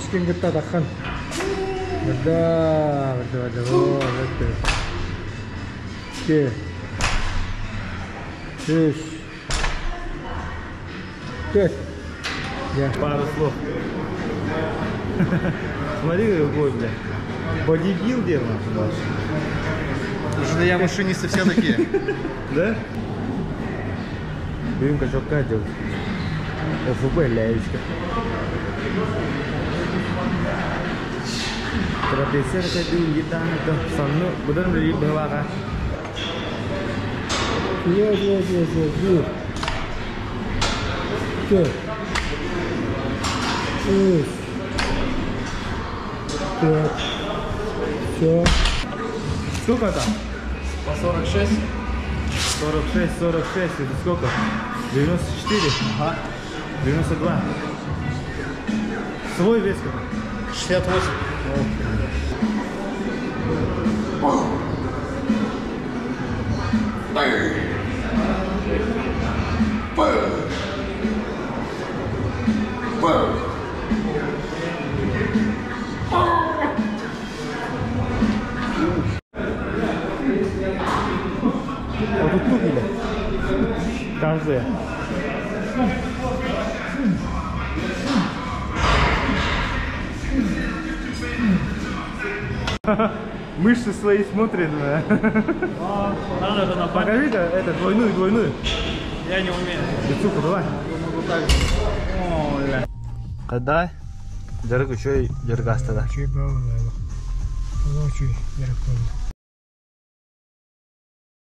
Ичкен гытта такхан. Да. Вот это. 2. 3. 5. Пару слов. Смотри, какой, бля. Бодибилдер, Уже я машинисты все такие. да? Будем качок делать. ОФБ ляечка. Трапеция кадил гитана, то сонну будан бери бавага. Yes. 5. 6. 5. Все. Сколько там? По 46. 46, это сколько? 94? Ага. 92. Свой вес какой? 68. Вот тут купили. Каждая. Мышцы свои смотрят. Надо же напасть. Покажи-ка это двойную. Я не умею. Лицуху давай. Могу так. О, бля. Когда? Жаргу чой жаргастада. Чей баула. Чей яркон.